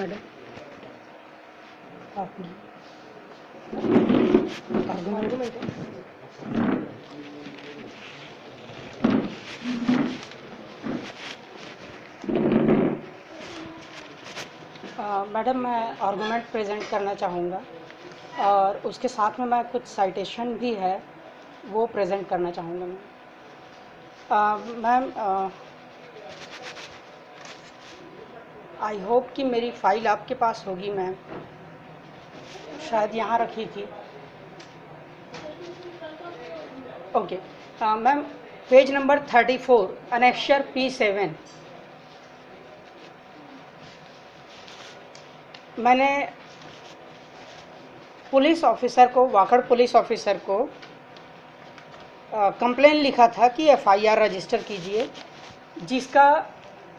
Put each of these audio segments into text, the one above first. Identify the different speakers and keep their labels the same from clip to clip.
Speaker 1: Madam आप argument madam मैं argument present करना चाहूँगा और उसके साथ में मैं कुछ साइटेशन भी है वो प्रेजेंट करना चाहूँगा मैम। आई होप कि मेरी फ़ाइल आपके पास होगी मैम, शायद यहाँ रखी थी। Okay ma'am, page number 34 अनेक्शर P7 मैंने पुलिस ऑफिसर को, वाकड़ पुलिस ऑफिसर को कंप्लेन लिखा था कि FIR रजिस्टर कीजिए, जिसका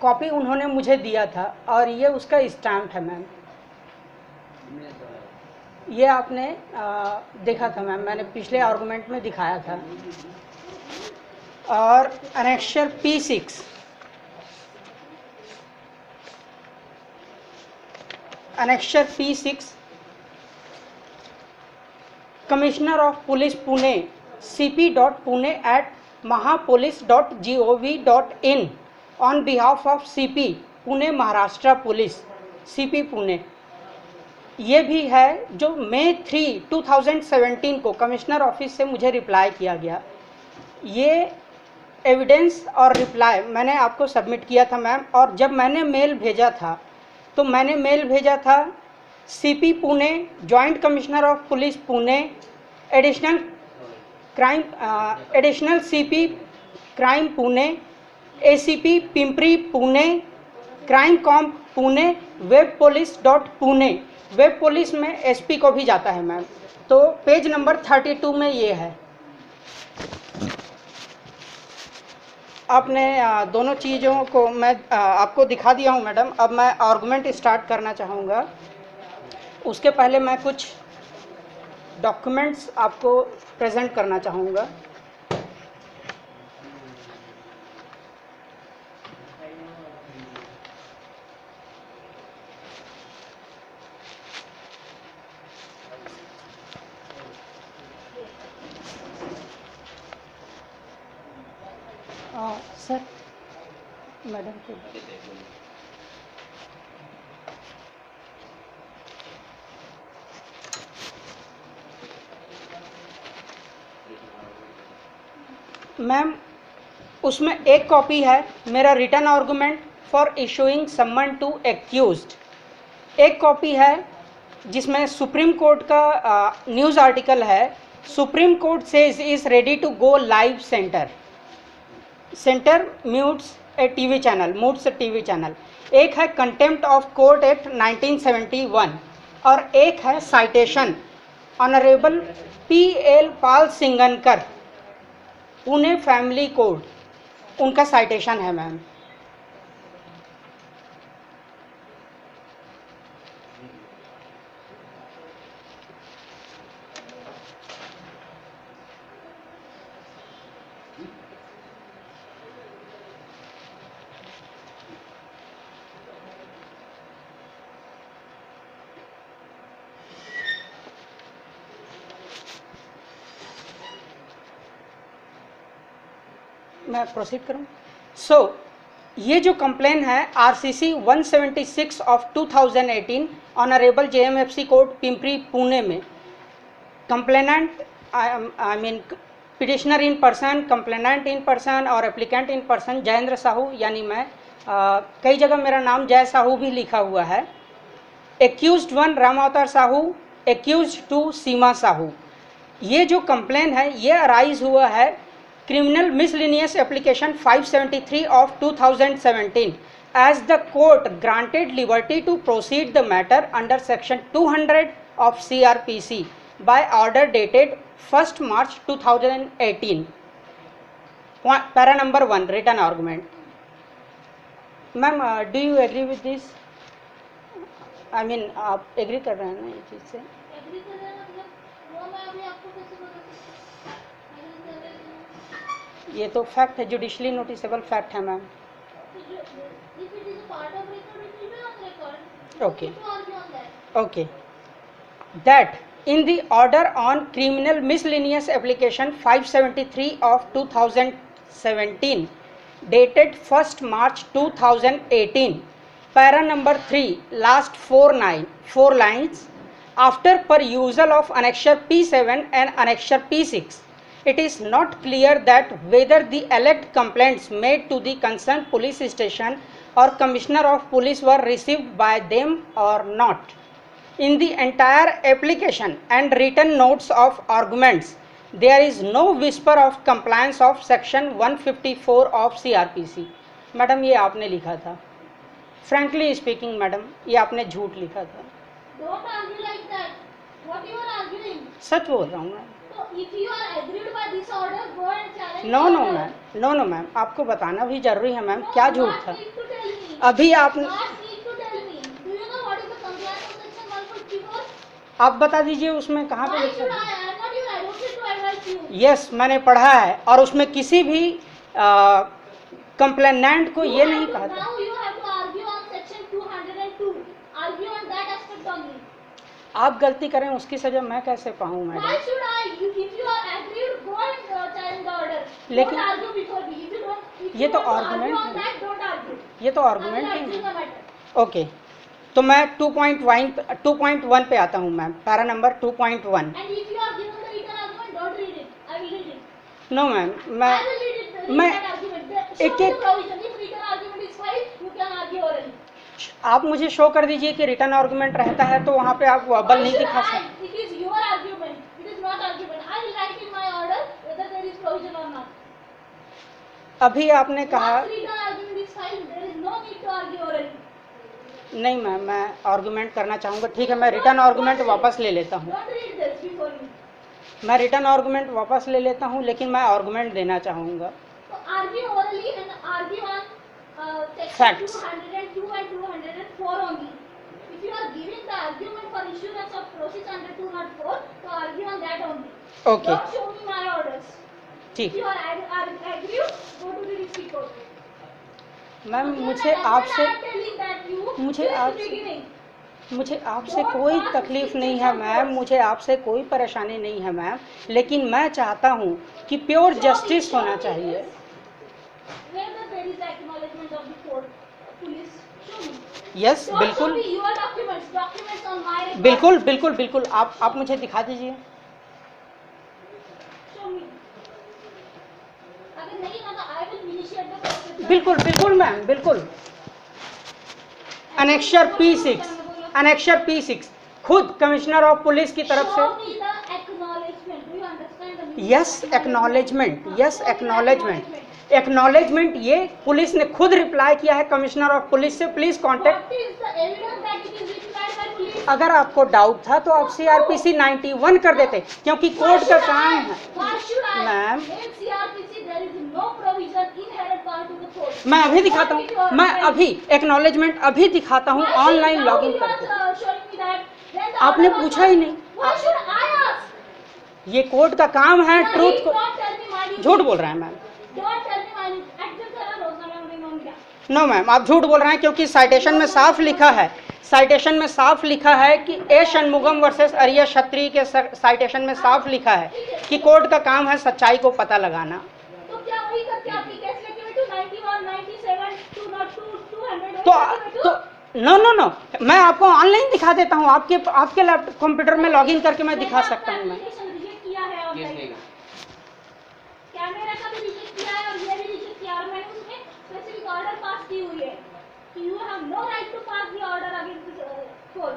Speaker 1: कॉपी उन्होंने मुझे दिया था और ये उसका स्टैम्प है मैम। ये आपने देखा था मैम, मैंने पिछले आर्गुमेंट में दिखाया था। और अनेक्शर P6 अनेक्शर P6 commissioner of police Pune cp.pune@mahapolice.gov.in on behalf of CP Pune Maharashtra police CP Pune. ये भी है जो May 3, 2017 को कमिश्नर ऑफिस से मुझे रिप्लाई किया गया। ये एविडेंस और रिप्लाई मैंने आपको सबमिट किया था मैम। और जब मैंने मेल भेजा था तो मैंने मेल भेजा था CP Pune, joint commissioner of police Pune, additional CP crime Pune, ACP Pimpri Pune, crime com Pune, web police .Pune. Web police में SP को भी जाता है मैम। तो पेज नंबर 32 में ये है। आपने दोनों चीज़ों को मैं आपको दिखा दिया हूँ मैडम। अब मैं आर्गुमेंट स्टार्ट करना चाहूँगा। उसके पहले मैं कुछ डॉक्यूमेंट्स आपको प्रेजेंट करना चाहूँगा। सर मैडम को मैम, उसमें एक कॉपी है मेरा return argument for issuing summon to accused. एक कॉपी है जिसमें सुप्रीम कोर्ट का न्यूज़ आर्टिकल है, Supreme Court says is ready to go live centre mutes a TV channel. एक है कंटेम्प्ट ऑफ कोर्ट एक्ट 1971 और एक है citation honourable PL Pal Singankar Pune family code, उनका साइटेशन है मैम। मैं प्रोसीड करूं? ये जो कंप्लेन है RCC 176 of 2018 honourable JMFC court Pimpri Pune में, complainant I mean petitioner in person, complainant in person और applicant in person Jayendra Sahu, यानी मैं कई जगह मेरा नाम जय साहू भी लिखा हुआ है। एक्यूज्ड 1 राम अवतार साहू, एक्यूज्ड 2 सीमा साहू। ये जो कंप्लेन है ये अराइज हुआ है criminal miscellaneous application 573 of 2017 as the court granted liberty to proceed the matter under section 200 of CRPC by order dated 1st March 2018. Para number 1 written argument. Ma'am, do you agree with this? I mean, आप agree कर रहे हैं ना ये चीज़ से? Agree कर रहे हैं, मतलब वो मैं अभी आपको कैसे बता सकती हूँ? ये तो फैक्ट है, जुडिशली नोटिसेबल फैक्ट है ma'am. Okay. Okay. That in the order on criminal miscellaneous application 573 of 2017 dated 1st March 2018, para number 3, last 4 lines, after perusal of annexure P7 and annexure P6, it is not clear that whether the alleged complaints made to the concerned police station or commissioner of police were received by them or not. In the entire application and written notes of arguments, there is no whisper of compliance of section 154 of CRPC. Madam ये आपने लिखा था. Frankly speaking, madam ये आपने झूठ लिखा था.
Speaker 2: Don't argue like that. What you are arguing?
Speaker 1: सच बोल रहा हूँ मैं.
Speaker 2: So if you are agreed by this order, go and challenge.
Speaker 1: No ma'am, no ma'am, आपको बताना भी जरूरी है मैम. क्या झूठ था?
Speaker 2: Not need to tell me.
Speaker 1: अभी आपने
Speaker 2: Not need to tell me. Do you know what is the compliance of section 154?
Speaker 1: आप बता दीजिए उसमें कहाँ पे
Speaker 2: Why
Speaker 1: लिखा
Speaker 2: should
Speaker 1: है?
Speaker 2: I am not your advocate to advise you.
Speaker 1: Yes, मैंने पढ़ा है और उसमें किसी भी कंप्लेनेंट को ये नहीं कहा था.
Speaker 2: Now you have to argue on section 202. Argue on that aspect only.
Speaker 1: आप गलती करें उसकी सजा मैं कैसे पाऊँ
Speaker 2: Why
Speaker 1: madam?
Speaker 2: should I? If you are agreed, go and challenge the order.
Speaker 1: लेकिन-
Speaker 2: Don't argue before me. If you don't, if
Speaker 1: ये
Speaker 2: you
Speaker 1: तो
Speaker 2: want to
Speaker 1: argument
Speaker 2: argue on
Speaker 1: है.
Speaker 2: that, don't argue.
Speaker 1: ये तो
Speaker 2: I will
Speaker 1: आर्गुमेंट
Speaker 2: argue
Speaker 1: है.
Speaker 2: the matter.
Speaker 1: Okay, तो मैं 2.1 पे आता हूँ ma'am. Para number 2.1.
Speaker 2: And if you are given the written argument, don't read it. I will read it.
Speaker 1: No ma'am, मैं
Speaker 2: I will read it.
Speaker 1: मैं-
Speaker 2: That argument. Show
Speaker 1: एक-
Speaker 2: me the provision. If written argument is filed, you can argue orally.
Speaker 1: आप मुझे show कर दीजिए कि return argument रहता है तो वहाँ पे आप वर्बल नहीं दिखा सकते.
Speaker 2: It is your argument. It is not argument. I will write in my order whether there is provision or not.
Speaker 1: अभी आपने कहा
Speaker 2: Once written argument is filed, there is no need to argue orally.
Speaker 1: नहीं ma'am, मैं argument करना चाहूँगा. ठीक है, मैं रिटर्न आर्गुमेंट वापस ले लेता हूँ.
Speaker 2: Don't read this before me.
Speaker 1: मैं रिटर्न आर्गुमेंट वापस ले लेता हूँ, लेकिन मैं आर्गुमेंट देना चाहूँगा.
Speaker 2: So argue orally and argue on section
Speaker 1: Facts.
Speaker 2: 202 and 204 only. If you are giving the argument for issuance of process under 204, so argue on that only.
Speaker 1: Okay,
Speaker 2: Don't show me my orders. If
Speaker 1: ठीक.
Speaker 2: you are agreed, go to the district court.
Speaker 1: Ma'am
Speaker 2: Okay,
Speaker 1: मुझे
Speaker 2: that's what
Speaker 1: आपसे
Speaker 2: I am telling that you
Speaker 1: मुझे
Speaker 2: since
Speaker 1: आपसे-
Speaker 2: beginning.
Speaker 1: मुझे आपसे कोई तकलीफ नहीं है मैम, मुझे आपसे कोई परेशानी नहीं है मैम, लेकिन मैं चाहता हूँ कि प्योर जस्टिस होना चाहिए.
Speaker 2: Whether there is acknowledgement of the court, police, show me.
Speaker 1: Yes,
Speaker 2: Don't
Speaker 1: बिल्कुल
Speaker 2: show me your documents on my record.
Speaker 1: बिल्कुल बिल्कुल बिल्कुल. आप मुझे दिखा दीजिए.
Speaker 2: Show me. अगर नहीं होगा, I will initiate the process.
Speaker 1: बिल्कुल बिल्कुल मैम, बिल्कुल. अनेक्शर P6, अनेक्शर P6 खुद कमिश्नर ऑफ पुलिस की तरफ
Speaker 2: Show
Speaker 1: से.
Speaker 2: me the acknowledgement. Do you understand the meaning?
Speaker 1: Yes, acknowledgement. Yes, acknowledgement. Acknowledgement ये पुलिस ने खुद रिप्लाई किया है कमिश्नर ऑफ पुलिस से. Please contact.
Speaker 2: What is the evidence that it is required by police?
Speaker 1: अगर आपको doubt था तो आप CRPC 91 कर देते, क्योंकि कोर्ट का काम है.
Speaker 2: Why should I?
Speaker 1: Ma'am.
Speaker 2: In CRPC there is no provision inherent power to the court.
Speaker 1: मैं अभी दिखाता हूँ, मैं अभी एक्नॉलेजमेंट अभी दिखाता हूँ
Speaker 2: Why should
Speaker 1: online
Speaker 2: now
Speaker 1: login
Speaker 2: you are,
Speaker 1: करके.
Speaker 2: showing me that? Then the
Speaker 1: आपने
Speaker 2: order was
Speaker 1: पूछा ही
Speaker 2: not-
Speaker 1: नहीं.
Speaker 2: Why should I ask?
Speaker 1: ये कोर्ट का काम है
Speaker 2: Don't
Speaker 1: ट्रूथ को.
Speaker 2: tell me my duty.
Speaker 1: झूठ बोल रहे हैं ma'am.
Speaker 2: Don't tell me my duty. Adjust करा रोज़ ना मैं नहीं गया.
Speaker 1: नो मैम, आप झूठ बोल रहे हैं, क्योंकि साइटेशन में साफ लिखा है, साइटेशन में साफ लिखा है कि ए षणमुगम वर्सेस अरिया क्षत्रिय के साइटेशन में साफ लिखा है कि कोर्ट का काम है सच्चाई को पता लगाना.
Speaker 2: तो क्या वही करके आपकी केस लेके बैठूं 91, 97, 202, 200
Speaker 1: तो
Speaker 2: वही करके बैठूं?
Speaker 1: नो, मैं आपको ऑनलाइन दिखा देता हूँ. आपके लैपटॉप कंप्यूटर में लॉगिन करके मैं दिखा सकता हूँ. मैं
Speaker 2: एप्लीकेशन रिजेक्ट किया है ऑनलाइन. कैमरा का भी रिजेक्ट किया है और ये भी रिजेक्ट किया है और मैंने उसमें स्पेसिफिक ऑर्डर पास की हुई है कि you have no right to pass the order against court.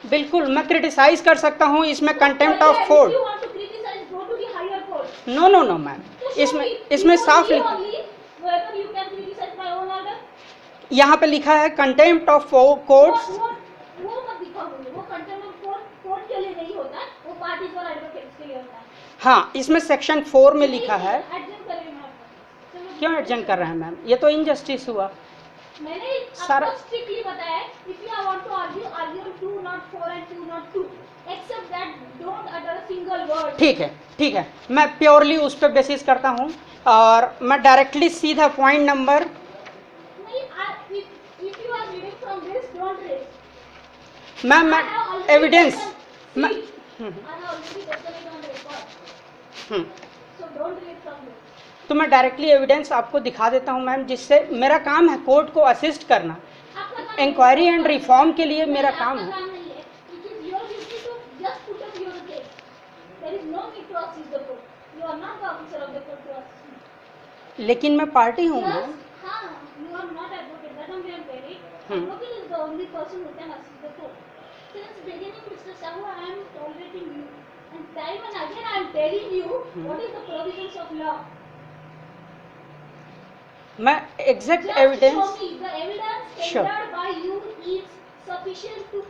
Speaker 1: बिल्कुल मैं क्रिटिसाइज कर सकता हूँ. इसमें contempt of court.
Speaker 2: You want to criticise go to the higher court.
Speaker 1: No ma'am, इसमें साफ लिखा,
Speaker 2: whether you can criticize my own order.
Speaker 1: यहाँ पे लिखा है कंटेम्प्ट ऑफ कोर्ट्स.
Speaker 2: वो मत दिखाओ मुझे. वो कंटेम्प्ट ऑफ कोर्ट के लिए नहीं होता, वो पार्टीज और एडवोकेट्स के लिए होता है.
Speaker 1: हाँ, इसमें सेक्शन 4 में लिखा है.
Speaker 2: एडजस्ट करेंगे मैम. चलो
Speaker 1: क्यों एडजस्ट कर रहे हैं मैम? ये तो इनजस्टिस हुआ.
Speaker 2: मैंने
Speaker 1: सारा-
Speaker 2: आपको स्ट्रिक्टली बताया है. If you want to argue 204 and 202 except that don't utter a single word.
Speaker 1: ठीक है, मैं प्योरली उस पर बेसिस करता हूँ और मैं डायरेक्टली सीधा पॉइंट नंबर.
Speaker 2: नहीं, if you are reading from this, don't read.
Speaker 1: Ma'am मैं एविडेंस मैं तो मैं डायरेक्टली एविडेंस आपको दिखा देता हूँ मैम, जिससे मेरा काम है कोर्ट को असिस्ट करना, इंक्वायरी एंड रिफॉर्म के लिए मेरा काम है। लेकिन मैं पार्टी हूँ ma'am. Since beginning, Mr. Sahu, I am tolerating you, and time and again I am telling you what is the provisions of law. मैं exact
Speaker 2: Just
Speaker 1: evidence.
Speaker 2: show me the evidence tendered by you is sufficient to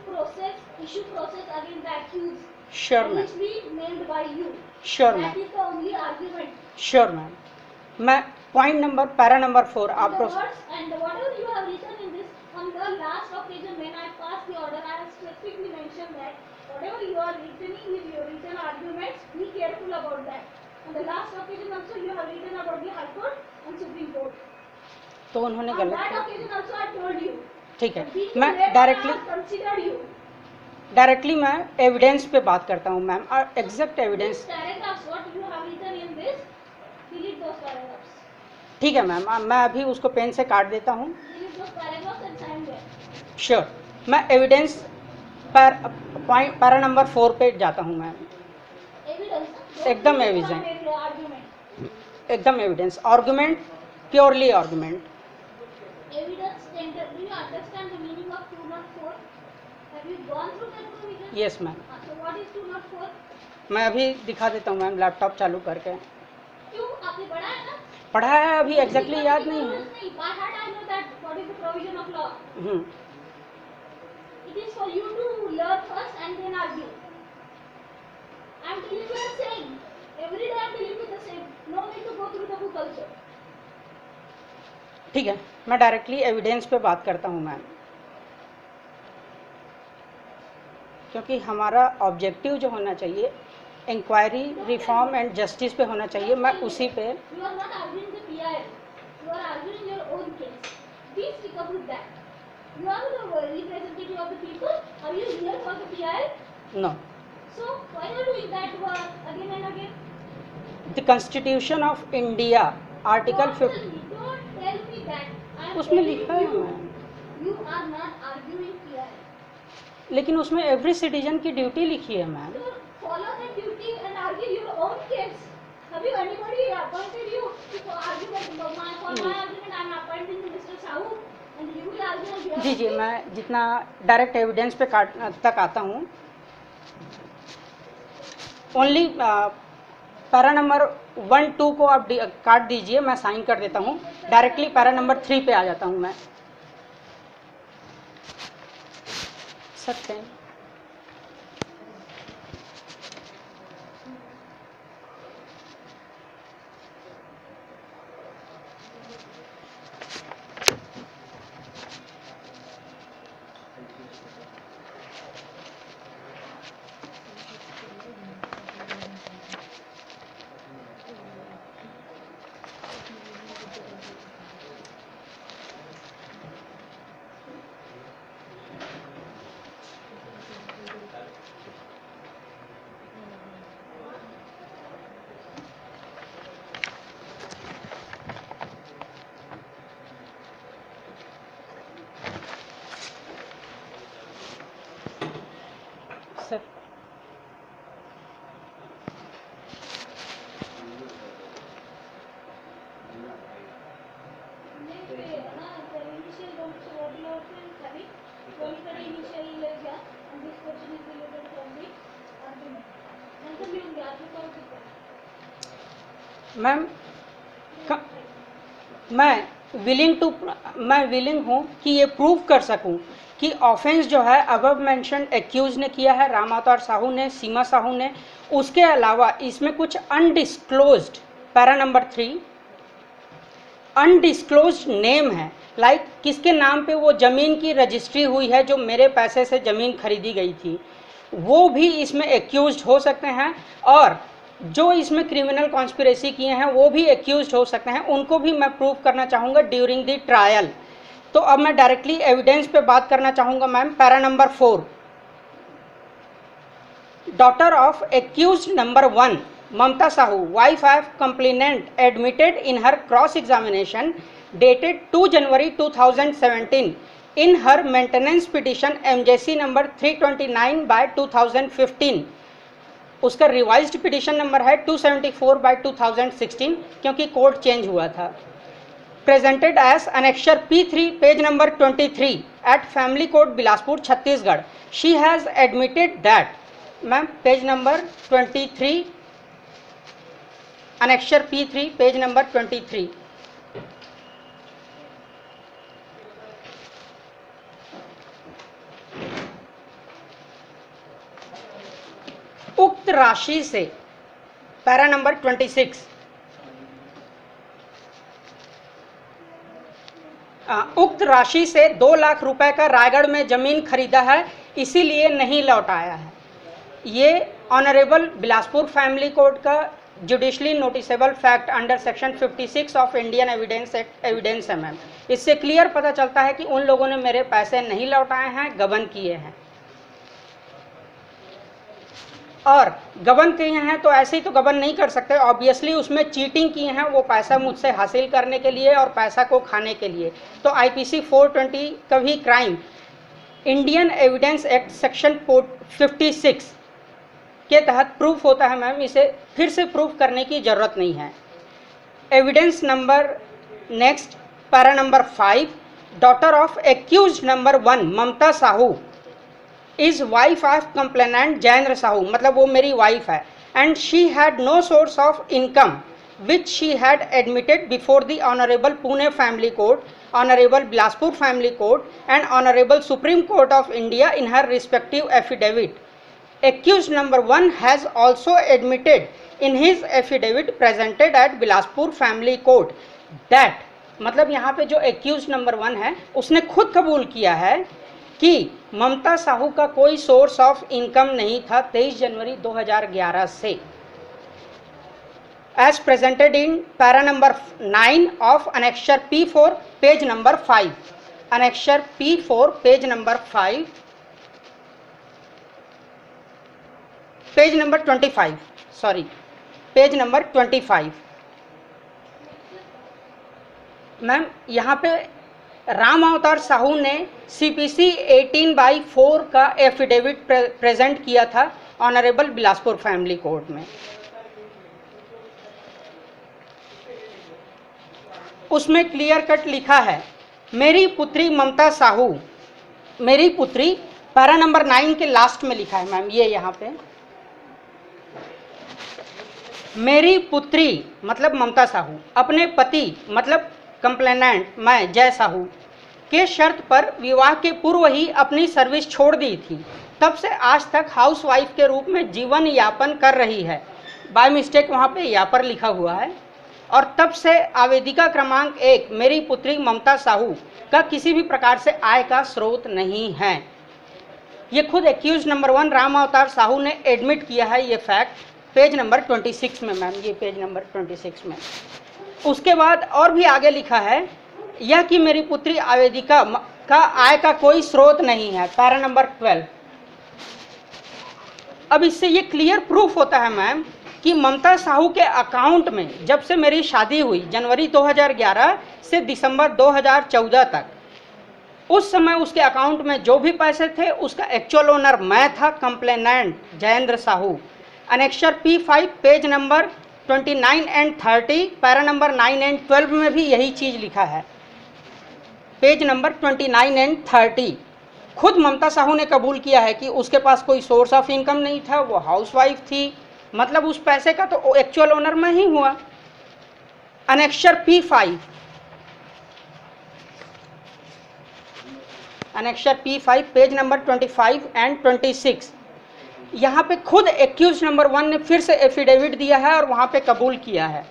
Speaker 2: issue process against the accused.
Speaker 1: Sure, ma'am.
Speaker 2: Which we named by you.
Speaker 1: Sure, ma'am.
Speaker 2: That is the only argument.
Speaker 1: Sure, ma'am. मैं point number para number 4 आपको.
Speaker 2: And whatever you have written in this. On the last occasion when I passed the order, I have specifically mentioned that whatever you are returning with your written arguments, be careful about that. On the last occasion also you have written about the High Court and Supreme Court.
Speaker 1: तो उन्होंने गलत
Speaker 2: किया। On that occasion also I told you.
Speaker 1: ठीक है, मैं directly मैं evidence पे बात करता हूँ मैम, और एग्जैक्ट एविडेंस। ठीक है मैम, मैं अभी उसको पेन से काट देता हूँ। श्योर, मैं एविडेंस पर पॉइंट पैरा नंबर 4 पे जाता हूँ मैम। एकदम एविडेंस, एकदम evidence, argument, purely argument. Yes ma'am. मैं अभी दिखा देता हूँ मैम, लैपटॉप चालू करके।
Speaker 2: क्यों? आपने पढ़ा है ना?
Speaker 1: पढ़ा है, अभी एग्जैक्टली याद नहीं है।
Speaker 2: It is for you to learn first and then argue. I am telling you the same. Every day I am telling you the same. No need to go through the book also.
Speaker 1: ठीक है, मैं directly evidence पे बात करता हूँ ma'am, क्योंकि हमारा objective जो होना चाहिए इंक्वायरी, रिफॉर्म एंड जस्टिस पे होना चाहिए। मैं उसी पे।
Speaker 2: You are not arguing the PIL. You are arguing your own case. Please stick up with that. You are the representative of the people. Are you here for the PIL?
Speaker 1: No.
Speaker 2: So why are you doing that again and again?
Speaker 1: The Constitution of India, Article 50.
Speaker 2: Don't tell me that.
Speaker 1: उसमें लिखा है ma'am.
Speaker 2: You are not arguing PIL.
Speaker 1: लेकिन उसमें every citizen की duty लिखी है ma'am.
Speaker 2: Follow the duty and argue your own case. Have you anybody appointed you to argue my argument? I am appointing Mr. Sahu and you will argue.
Speaker 1: जी जी, मैं जितना direct evidence पे तक आता हूँ, only para number 1, 2 को आप काट दीजिए, मैं साइन कर देता हूँ। डायरेक्टली पैरा नंबर 3 पे आ जाता हूँ मैं। सकते हैं सर। मैम मैं विलिंग हूँ कि ये प्रूव कर सकूँ कि ऑफेंस जो है अबव मेंशन एक्यूज ने किया है, रामावतार साहू ने, सीमा साहू ने। उसके अलावा इसमें कुछ undisclosed, para number 3, undisclosed name है, लाइक किसके नाम पे वो ज़मीन की रजिस्ट्री हुई है, जो मेरे पैसे से ज़मीन खरीदी गई थी, वो भी इसमें एक्यूज्ड हो सकते हैं। और जो इसमें क्रिमिनल कॉन्स्पिरेसी किए हैं वो भी एक्यूज्ड हो सकते हैं, उनको भी मैं प्रूव करना चाहूँगा ड्यूरिंग द ट्रायल। तो अब मैं डायरेक्टली एविडेंस पे बात करना चाहूँगा ma'am. Para number 4, daughter of accused number 1 Mamta Sahu, wife of complainant, admitted in her cross examination dated 2 January 2017 in her maintenance petition MJC number 329 by 2015. उसका revised petition number है 274 bye 2016 क्योंकि code change हुआ था. Presented as annexure P3 page number 23 at family court Bilaspur Chhattisgarh. She has admitted that, ma'am page number 23, annexure P3 page number 23. उक्त राशि से para number 26, उक्त राशि से 2 लाख रुपए का रायगढ़ में जमीन खरीदा है, इसीलिए नहीं लौटाया है. ये ऑनरेबल बिलासपुर फैमिली कोर्ट का judicially noticeable fact under section 56 of Indian evidence act evidence है मैम. इससे क्लियर पता चलता है कि उन लोगों ने मेरे पैसे नहीं लौटाए हैं, गबन किए हैं. और गबन किए हैं तो ऐसे ही तो गबन नहीं कर सकते, ऑब्वियसली उसमें चीटिंग की है, वो पैसा मुझसे हासिल करने के लिए और पैसा को खाने के लिए. तो आईपीसी 420 का भी crime Indian evidence act section 56 के तहत प्रूफ होता है मैम. इसे फिर से प्रूफ करने की ज़रूरत नहीं है. Evidence number next para number 5, daughter of accused number 1 Mamta Sahu is wife of complainant Jayendra Sahu, मतलब वो मेरी वाइफ है. And she had no source of income which she had admitted before the honourable Pune family court, honourable Bilaspur family court and honourable supreme court of India in her respective affidavit. Accused number 1 has also admitted in his affidavit presented at Bilaspur family court that, मतलब यहाँ पे जो accused number 1 है उसने खुद कबूल किया है कि ममता साहू का कोई सोर्स ऑफ इनकम नहीं था 23 जनवरी 2011 से. As presented in para number 9 of annexure P4 page number 5. Annexure P4 page number 5, page number 25, sorry page number 25. Ma'am यहाँ पे राम अवतार साहू ने CPC 18/4 का एफिडेविट प्रेजेंट किया था ऑनरेबल बिलासपुर फैमिली कोर्ट में. उसमें क्लियर कट लिखा है, मेरी पुत्री ममता साहू, मेरी पुत्री, पैरा नंबर 9 के लास्ट में लिखा है मैम, ये यहाँ पे मेरी पुत्री मतलब ममता साहू अपने पति मतलब कंप्लेनेंट मैं जय साहू के शर्त पर विवाह के पूर्व ही अपनी सर्विस छोड़ दी थी. तब से आज तक हाउसवाइफ के रूप में जीवन यापन कर रही है. बाय मिस्टेक वहाँ पे यापर लिखा हुआ है. और तब से आवेदिका क्रमांक 1 मेरी पुत्री ममता साहू का किसी भी प्रकार से आय का स्रोत नहीं है. ये खुद एक्यूज नंबर 1 राम अवतार साहू ने एडमिट किया है ये फैक्ट पेज नंबर 26 में मैम, ये पेज नंबर 26 में. उसके बाद और भी आगे लिखा है यह कि मेरी पुत्री आवेदिका का आय का कोई स्रोत नहीं है, पैरा नंबर 12. अब इससे ये क्लियर प्रूफ होता है मैम कि ममता साहू के अकाउंट में जब से मेरी शादी हुई जनवरी 2011 से दिसंबर 2014 तक, उस समय उसके अकाउंट में जो भी पैसे थे उसका एक्चुअल ओनर मैं था, complainant Jayendra Sahu. Annexure P5 page number 29 and 30, para number 9 and 12 में भी यही चीज़ लिखा है. पेज नंबर 29 एंड 30 खुद ममता साहू ने कबूल किया है कि उसके पास कोई सोर्स ऑफ इनकम नहीं था, वो हाउसवाइफ थी, मतलब उस पैसे का तो एक्चुअल ओनर मैं ही हुआ. अनेक्शर P5, अनेक्शर P5 page number 25 and 26, यहाँ पे खुद एक्यूज नंबर 1 ने फिर से एफिडेविट दिया है और वहाँ पे कबूल किया है.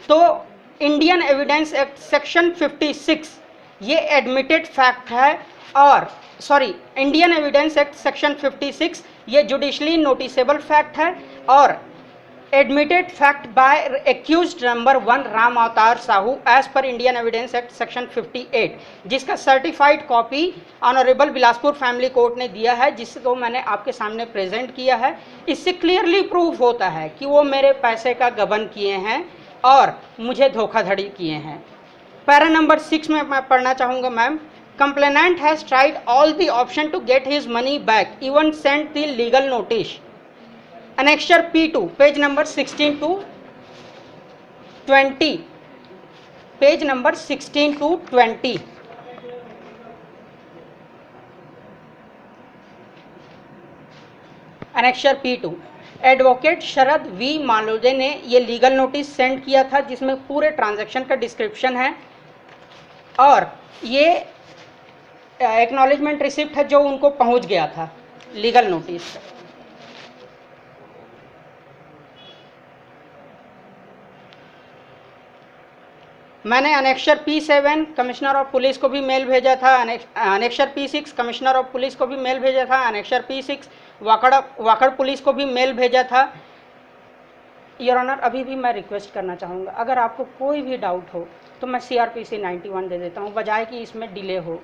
Speaker 1: तो इंडियन एविडेंस एक्ट सेक्शन 56 ये एडमिटेड फैक्ट है, और sorry Indian evidence act section 56 ये जुडिशली नोटिसेबल फैक्ट है, और admitted fact by accused number 1 Ram अवतार Sahu as per Indian Evidence Act section 58, जिसका certified copy honourable Bilaspur family court ने दिया है, जिसको मैंने आपके सामने प्रेजेंट किया है। इससे क्लियरली प्रूव होता है कि वो मेरे पैसे का गबन किए हैं और मुझे धोखाधड़ी किए हैं। पैरा नंबर 6 में मैं पढ़ना चाहूँगा ma'am, complainant has tried all the option to get his money back, even sent the legal notice. Annexure P2, page number 16 to 20, page number 16 to 20। Annexure P2, advocate Sharad V Malode ने ये legal notice send किया था, जिसमें पूरे transaction का description है और ये एक्नॉलेजमेंट रिसिप्ट है जो उनको पहुंच गया था लीगल नोटिस। मैंने अनेक्शर P7 कमिश्नर ऑफ पुलिस को भी मेल भेजा था, अनेक्शर P6 कमिश्नर ऑफ पुलिस को भी मेल भेजा था, अनेक्शर P6 वाकड़ पुलिस को भी मेल भेजा था। योर ऑनर, अभी भी मैं रिक्वेस्ट करना चाहूँगा, अगर आपको कोई भी डाउट हो तो मैं CRPC 91 दे देता हूँ, बजाय कि इसमें डिले हो।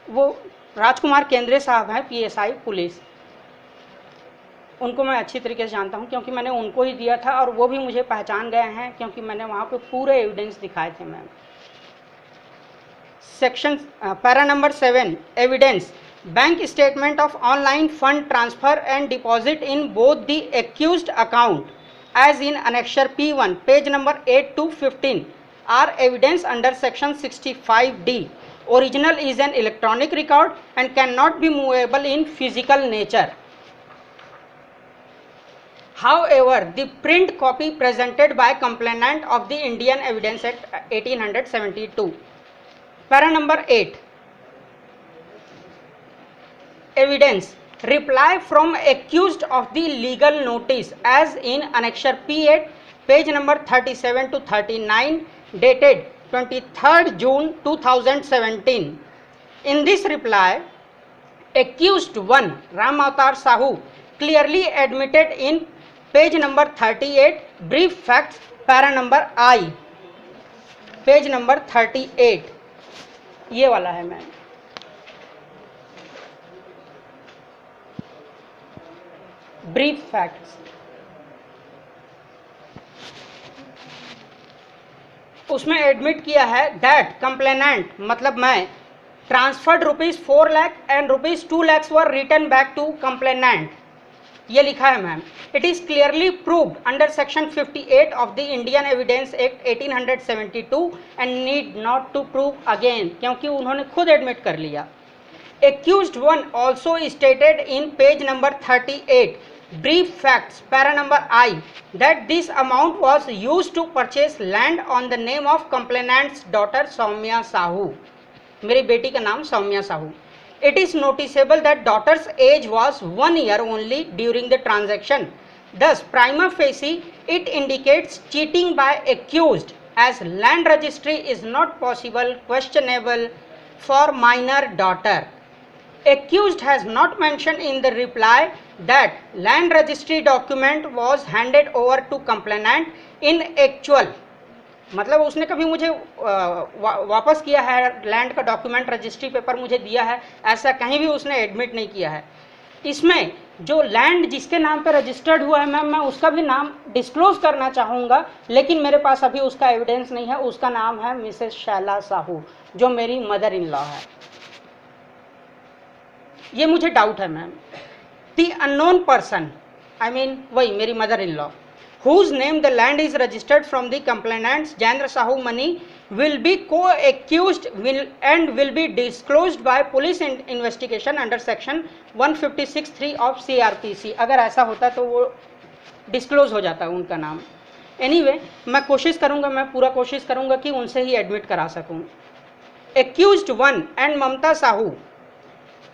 Speaker 1: वो राजकुमार केंद्रे साहब हैं PSI पुलिस, उनको मैं अच्छी तरीके से जानता हूं क्योंकि मैंने उनको ही दिया था और वो भी मुझे पहचान गए हैं क्योंकि मैंने वहां पे पूरे एविडेंस दिखाए थे ma'am. Section para number 7, evidence, bank statement of online fund transfer and deposit in both the accused account as in annexure P1, page number 8 to 15 are evidence under section 65D। Original is an electronic record and can not be movable in physical nature. However, the print copy presented by complainant of the Indian Evidence Act 1872. Para number 8, evidence, reply from accused of the legal notice as in annexure P8, page number 37 to 39, dated 23rd June 2017. In this reply, accused 1 Ram Avatar Sahu clearly admitted in page number 38 brief facts, para number I, page number 38, ये वाला है ma'am. Brief facts, उसमें admit किया है that complainant, मतलब मैं, transferred ₹4 lakh and ₹2 lakh were return back to complainant, ये लिखा है ma'am. It is clearly proved under section 58 of the Indian evidence act 1872 and need not to prove again, क्योंकि उन्होंने खुद एडमिट कर लिया। Accused 1 also stated in page number 38 brief facts, para number I, that this amount was used to purchase land on the name of complainant's daughter Saumya Sahu, मेरी बेटी का नाम Saumya Sahu. It is noticeable that daughter's age was 1 year only during the transaction. Thus, prima facie, it indicates cheating by accused, as land registry is not possible, questionable for minor daughter. Accused has not mentioned in the reply that land registry document was handed over to complainant in actual, मतलब उसने कभी मुझे वापस किया है land का document, registry paper मुझे दिया है, ऐसा कहीं भी उसने एडमिट नहीं किया है। इसमें जो लैंड जिसके नाम पे रजिस्टर्ड हुआ है मैम, मैं उसका भी नाम डिस्क्लोज करना चाहूँगा, लेकिन मेरे पास अभी उसका एविडेंस नहीं है। उसका नाम है मिसेस शैला साहू, जो मेरी मदर इन लॉ है। ये मुझे डाउट है ma'am. The unknown person, I mean वही मेरी mother in law, whose name the land is registered from the complainants Jayendra Sahu Mani, will be co-accused and will be disclosed by police investigation under section 156(3) of CRPC। अगर ऐसा होता तो वो disclose हो जाता है उनका नाम। एनीवे, मैं कोशिश करूँगा, मैं पूरा कोशिश करूँगा कि उनसे ही एडमिट करा सकूँ। Accused 1 and Mamta Sahu,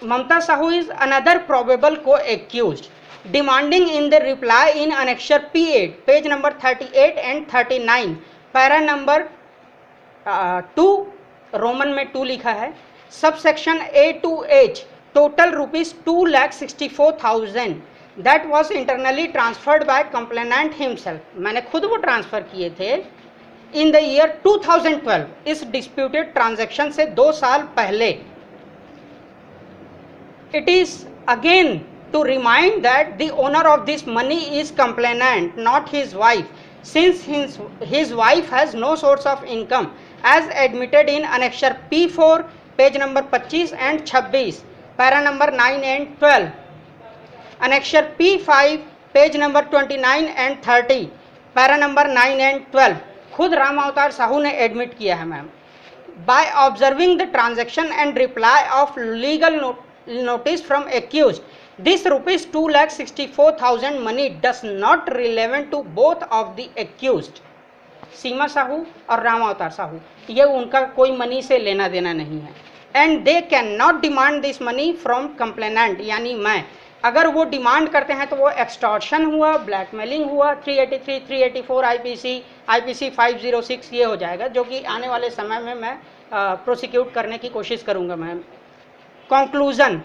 Speaker 1: Mamta Sahu is another probable co-accused, demanding in the reply in annexure P8, page number 38 and 39, para number 2, Roman में 2 लिखा है, subsection A to H, total ₹2,64,000 that was internally transferred by complainant himself, मैंने खुद वो transfer किए थे in the year 2012, इस disputed transaction से 2 साल पहले। It is again to remind that the owner of this money is complainant, not his wife, since his wife has no source of income, as admitted in annexure P4 page number 25 and 26, para number 9 and 12, annexure P5 page number 29 and 30, para number 9 and 12, खुद राम अवतार साहू ने admit किया है ma'am. By observing the transaction and reply of legal notice from accused, this rupees 2,64,000 money does not relevant to both of the accused, सीमा साहू और राम अवतार साहू, ये उनका कोई मनी से लेना देना नहीं है। And they can not demand this money from complainant, यानी मैं, अगर वो डिमांड करते हैं तो वो एक्सटॉर्शन हुआ, ब्लैकमेलिंग हुआ, 383, 384 आईपीसी 506 ये हो जाएगा, जो कि आने वाले समय में मैं प्रोसिक्यूट करने की कोशिश करूंगा ma'am. Conclusion,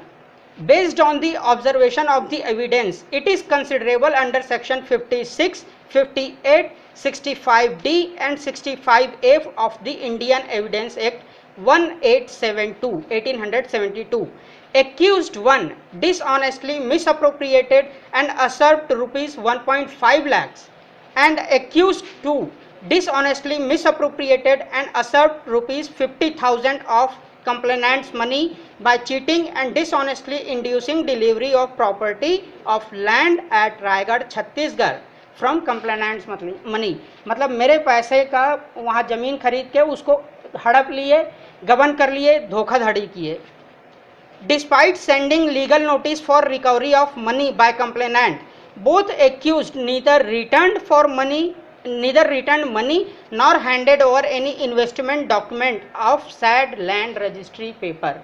Speaker 1: based on the observation of the evidence, it is considerable under section 56, 58, 65D and 65A of the Indian Evidence Act 1872 accused 1 dishonestly misappropriated and usurped rupees 1.5 lakhs and accused 2 dishonestly misappropriated and usurped rupees 50,000 of complainant's money by cheating and dishonestly inducing delivery of property of land at Raigad, Chhattisgarh from complainant's money, मतलब मेरे पैसे का वहाँ ज़मीन खरीद के उसको हड़प लिए, गबन कर लिए, धोखाधड़ी किए। Despite sending legal notice for recovery of money by complainant, both accused neither returned money nor handed over any investment document of said land registry paper.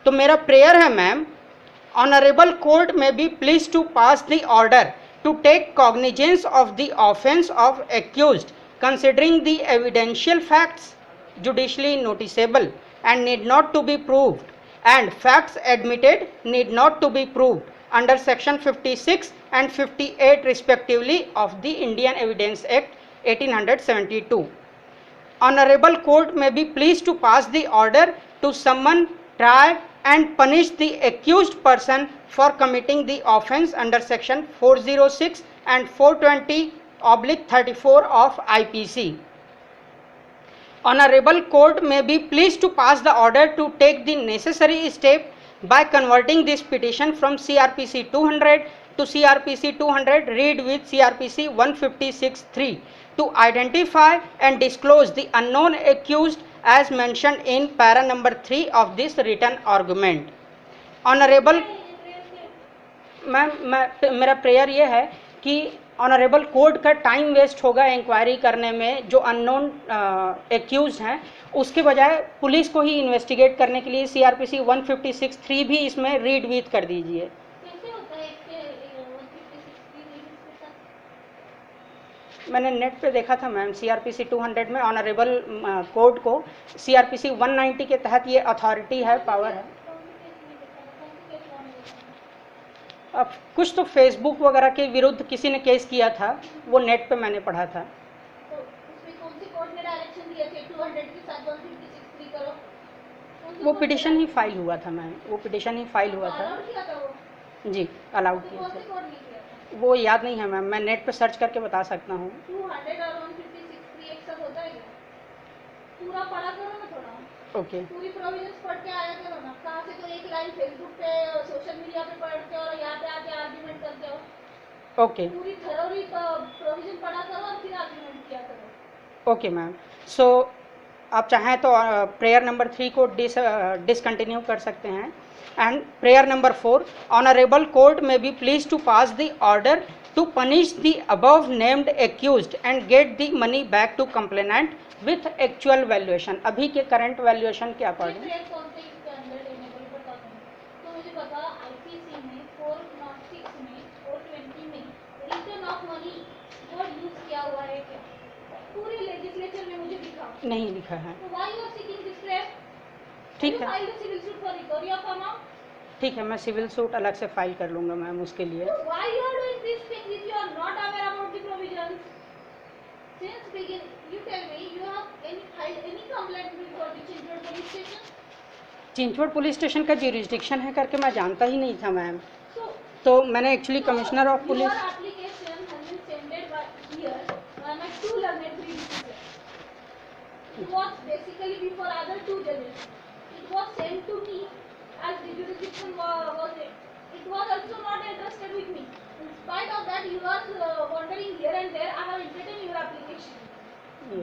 Speaker 1: तो मेरा प्रेयर है मैम, ऑनरेबल कोर्ट में be please to pass the order to take cognizance of the offense of accused, considering the evidential facts judicially noticeable and need not to be proved, and facts admitted need not to be proved under section 56 and 58 respectively of the Indian Evidence Act 1872. Honorable court may be pleased to pass the order to summon, try and punish the accused person for committing the offense under section 406 and 420/34 of IPC. Honorable court may be pleased to pass the order to take the necessary step by converting this petition from CRPC 200 to CRPC 200 read with CRPC 156(3) to identify and disclose the unknown accused as mentioned in para number 3 of this written argument. Honorable ma'am, मेरा prayer ये है कि honourable court का time waste होगा inquiry करने में, जो unknown accused हैं, उसके बजाय पुलिस को ही इन्वेस्टिगेट करने के लिए CRPC 156(3) भी इसमें रीड विथ कर दीजिए। मैंने नेट पे देखा था मैम, CRPC 200 में ऑनरेबल कोर्ट को CRPC 190 के तहत ये अथॉरिटी है, पावर है। अब कुछ तो फेसबुक वगैरह के विरुद्ध किसी ने केस किया था, वो नेट पे मैंने पढ़ा था।
Speaker 2: तो उसमें कौन सी कोर्ट ने डायरेक्शन दिया थे 200 के साथ 156(3) करो?
Speaker 1: वो पिटीशन ही फाइल हुआ था मैम, वो पिटीशन ही फाइल हुआ था। जी, अलाउड किया था। वो याद नहीं है मैम, मैं नेट पे सर्च करके बता सकता हूँ।
Speaker 2: 200 और 156(3) एक साथ होता है क्या? पूरा पढ़ा करो ना थोड़ा।
Speaker 1: ओके।
Speaker 2: पूरी प्रोविजंस पढ़ के आया करो ना, कहाँ से तो एक लाइन फेसबुक पे और सोशल मीडिया पे पढ़ते हो और यहाँ पे आके आर्ग्यूमेंट करते हो।
Speaker 1: ओके।
Speaker 2: पूरी थरोली प्रोविजन पढ़ा करो और फिर आर्ग्यूमेंट किया करो।
Speaker 1: Okay ma'am. सो आप चाहें तो प्रेयर नंबर 3 को डिसकंटिन्यू कर सकते हैं। And prayer number 4, honourable court में be please to pass the order to punish the above named accused and get the money back to complainant with actual valuation, अभी के करंट वैल्यूएशन के according.
Speaker 2: तो मुझे पता आईपीसी में 406 में 420 में return of money word use किया हुआ है क्या? पूरे लेजिस्लेचर में मुझे दिखा
Speaker 1: नहीं लिखा है।
Speaker 2: तो why you are seeking this prayer?
Speaker 1: ठीक है।
Speaker 2: File the civil suit for recovery of amount.
Speaker 1: ठीक है, मैं सिविल सूट अलग से फाइल कर लूँगा मैम उसके लिए।
Speaker 2: So why you are doing this thing if you are not aware about the provisions? Since begin, you tell me, you have filed any complaint before the Chinchwad police station?
Speaker 1: Chinchwad police station का jurisdiction है करके मैं जानता ही नहीं था ma'am.
Speaker 2: So
Speaker 1: तो मैंने actually commissioner of
Speaker 2: your
Speaker 1: police
Speaker 2: application has been sent by here by my two learned predecessors. It was basically before other two judges. It was sent to me as the jurisdiction was it. It was also not interested with me. In spite of that, you are wandering here and there. I have entertained your application.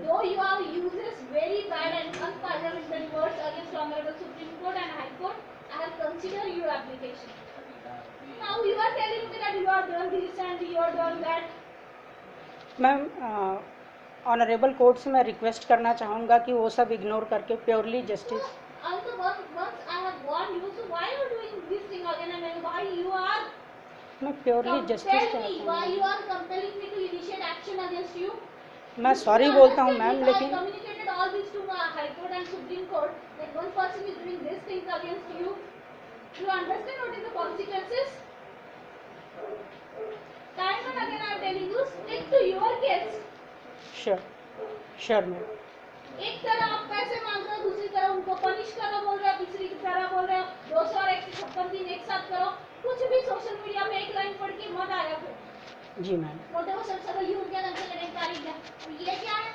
Speaker 2: Though you have uses very bad and unparliamentary words against Honorable Supreme Court and High Court, I have considered your application. Now you are telling me that you are done this and you are done that.
Speaker 1: Ma'am honourable court से मैं request करना चाहूँगा कि वो सब ignore करके purely justice.
Speaker 2: Also, once I have warned you, so why are you doing this thing again and again? Why you are
Speaker 1: मैं purely justice
Speaker 2: tell me
Speaker 1: चाहता
Speaker 2: why you
Speaker 1: हूँ।
Speaker 2: are compelling me to initiate action against you?
Speaker 1: मैं sorry बोलता हूँ ma'am,
Speaker 2: I
Speaker 1: लेकिन
Speaker 2: communicated all this to High Court and Supreme Court that one person is doing these things against you. You understand what is the consequences? Time and again I am telling you, stick to your case.
Speaker 1: Sure ma'am.
Speaker 2: एक तरह आप पैसे मांग रहे हो, दूसरी तरह उनको पनिश करो बोल रहे हो, तीसरी तरह बोल रहे हो 200 और 156 दिन एक साथ करो। कुछ भी सोशल मीडिया में एक लाइन पढ़ के मत आया करो।
Speaker 1: जी मैम।
Speaker 2: मोटे वो सब सगल यूं क्या करते हैं तारीख है। ये क्या है?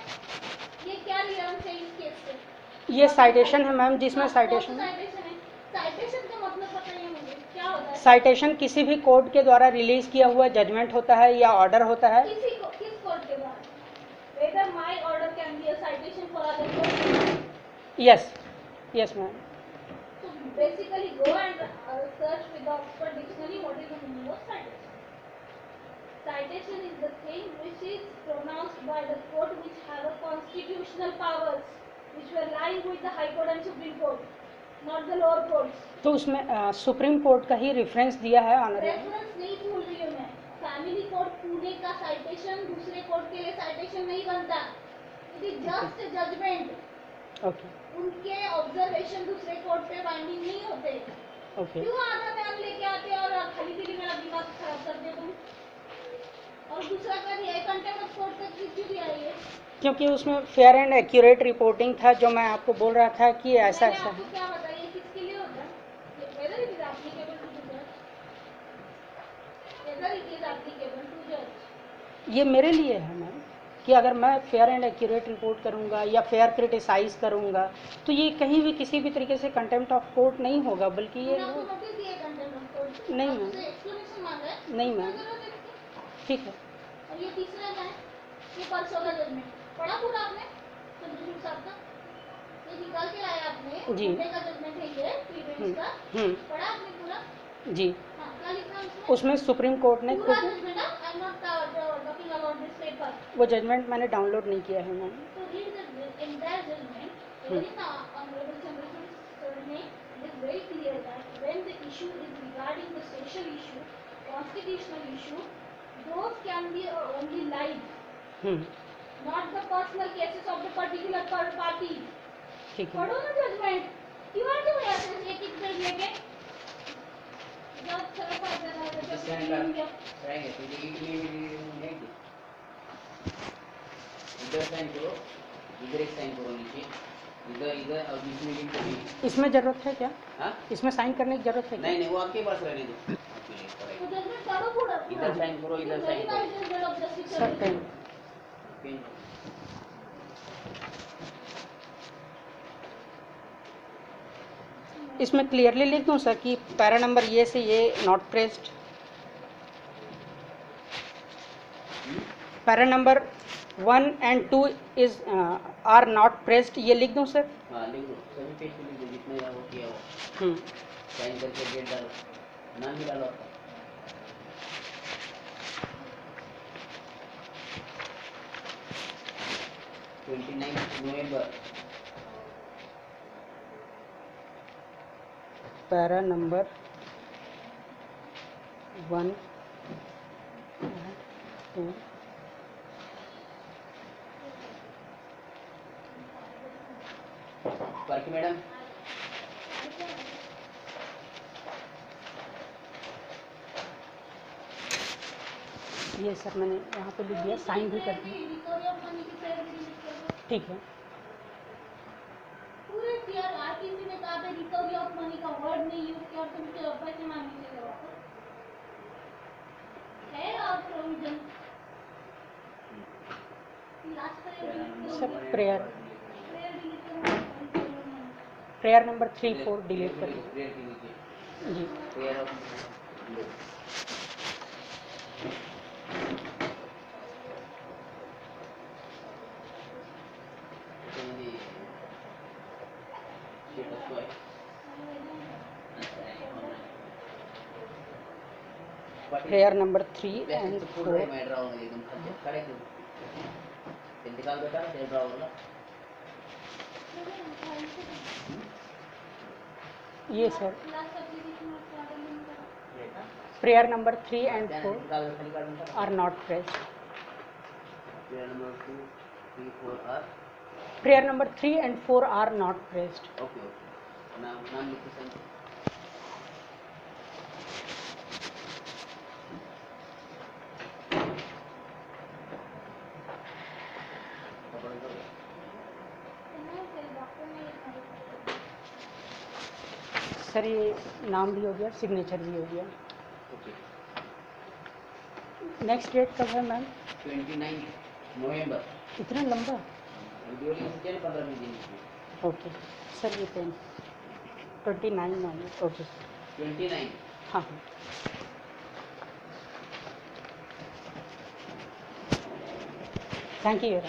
Speaker 2: ये क्या रिलेवेंस है इस केस से?
Speaker 1: ये साइटेशन है मैम, जिसमें
Speaker 2: साइटेशन
Speaker 1: साइटेशन
Speaker 2: है। साइटेशन का मतलब पता नहीं है मुझे क्या होता है।
Speaker 1: साइटेशन किसी भी कोर्ट के द्वारा रिलीज किया हुआ जजमेंट होता है या ऑर्डर होता है।
Speaker 2: किस कोर्ट के द्वारा? Whether my order can be a citation for other court?
Speaker 1: Yes ma'am.
Speaker 2: So basically go and search with the Oxford Dictionary what is the meaning of citation. Citation is the thing which is pronounced by the court which have a constitutional powers which were lying with the High Court and Supreme Court, not the lower courts.
Speaker 1: तो उसमें supreme Court का ही reference दिया है honourable.
Speaker 2: Reference नहीं भूल रही हूँ मैं। फैमिली कोर्ट पुणे का साइटेशन दूसरे कोर्ट के लिए साइटेशन नहीं बनता। It is just judgement.
Speaker 1: Okay.
Speaker 2: उनके ऑब्जर्वेशन दूसरे कोर्ट पे बाइंडिंग नहीं होते।
Speaker 1: ओके।
Speaker 2: क्यों आधा बयान लेके आते और खाली पीली मेरा दिमाग खराब कर दे तुम? और दूसरा कर दिया कंटेम्प्ट ऑफ कोर्ट तक क्यों दिया ये?
Speaker 1: क्योंकि उसमें फेयर एंड एक्यूरेट रिपोर्टिंग था, जो मैं आपको बोल रहा था कि ऐसा ऐसा है।
Speaker 2: क्या बताइए किसके लिए होता है? whether it is applicable to the judge, whether it is applicable to judge.
Speaker 1: ये मेरे लिए है मैम कि अगर मैं फेयर एंड एक्यूरेट रिपोर्ट करूंगा या फेयर क्रिटिसाइज करूंगा तो ये कहीं भी किसी भी तरीके से कंटेम्प्ट ऑफ कोर्ट नहीं होगा, बल्कि ये नहीं मैम। नहीं मैम। ठीक है।
Speaker 2: और ये तीसरा है, ये परसों का जजमेंट पढ़ा पूरा आपने? सुप्रीम साहब का ये निकाल के लाया आपने
Speaker 1: जी।
Speaker 2: का जजमेंट है ये प्रीवियस का। पढ़ा आपने पूरा? जी। हाँ, क्या लिखा है
Speaker 1: उसमें सुप्रीम कोर्ट ने
Speaker 2: पूरा judgement? I am not talking about this paper.
Speaker 1: वो जजमेंट मैंने डाउनलोड नहीं किया है मैम।
Speaker 2: तो read the entire judgement. In honourable Chandrachud ने it is very clear that when the issue is regarding the social issue, constitutional issue, those can be only live, not the personal cases of the particular party.
Speaker 1: ठीक है।
Speaker 2: पढ़ो ना judgement. क्यों आते हो यहाँ से एक एक पेज लेके? जब चलो पढ़ देना है जब
Speaker 3: रहेंगे तो ये नहीं इधर साइन करो, इधर एक साइन करो नीचे, इधर और बीच में लिख दो।
Speaker 1: इसमें जरूरत है क्या?
Speaker 3: हाँ?
Speaker 1: इसमें साइन करने की जरूरत है क्या?
Speaker 3: नहीं वो आपके पास रहने दो।
Speaker 2: तो जजमेंट पढ़ो पूरा।
Speaker 3: इधर साइन करो, इधर साइन करो।
Speaker 1: Sir pen. इसमें क्लियरली लिख दूं सर कि पैरा नंबर ये से ये not pressed, para number 1 and 2 is are not pressed, ये लिख दूं सर?
Speaker 3: हाँ लिख दो, सभी पेज पे लिख दो जितने वो किया हो। साइन करके डेट डालो, नाम भी डालो आपका। 29 नवंबर।
Speaker 1: पैरा नंबर 1 2
Speaker 3: पार्की मैडम
Speaker 1: ये सर मैंने यहाँ पे लिख दिया, साइन भी कर दिया।
Speaker 2: रिकवरी ऑफ मनी की प्रेयर भी डिलीट कर दो।
Speaker 1: ठीक है।
Speaker 2: पूरे क्लियर आरटीसी में कहा पे रिकवरी ऑफ मनी का वर्ड नहीं यूज किया और तुम पैसे मांगने चले वापस है और provision last
Speaker 1: sir prayer
Speaker 2: delete करना
Speaker 1: प्रेयर नंबर 3, 4 डिलीट कर दो।
Speaker 3: प्रेयर के नीचे
Speaker 1: जी
Speaker 3: prayer of
Speaker 1: prayer number 3 and 4।
Speaker 3: मैं ड्रा होने एकदम खड़े थे इंतकाल बेटा तेरा ड्रा होगा
Speaker 1: ये सर प्रेयर नंबर 3 एंड 4
Speaker 3: इंतकाल खाली कार्ड में
Speaker 1: are not pressed.
Speaker 3: Prayer number 2 3 4 are
Speaker 1: prayer number 3 and 4 are not pressed.
Speaker 3: Okay okay नाम लिख के सेंड
Speaker 1: सर ये नाम भी हो गया, सिग्नेचर भी हो गया।
Speaker 3: ओके
Speaker 1: नेक्स्ट डेट कब है मैम?
Speaker 3: 29 नवंबर
Speaker 1: इतना लंबा?
Speaker 3: ड्यूरिंग 15 दिन
Speaker 1: ओके सर ये पेन 29 नवंबर। ओके
Speaker 3: 29
Speaker 1: हाँ थैंक यू।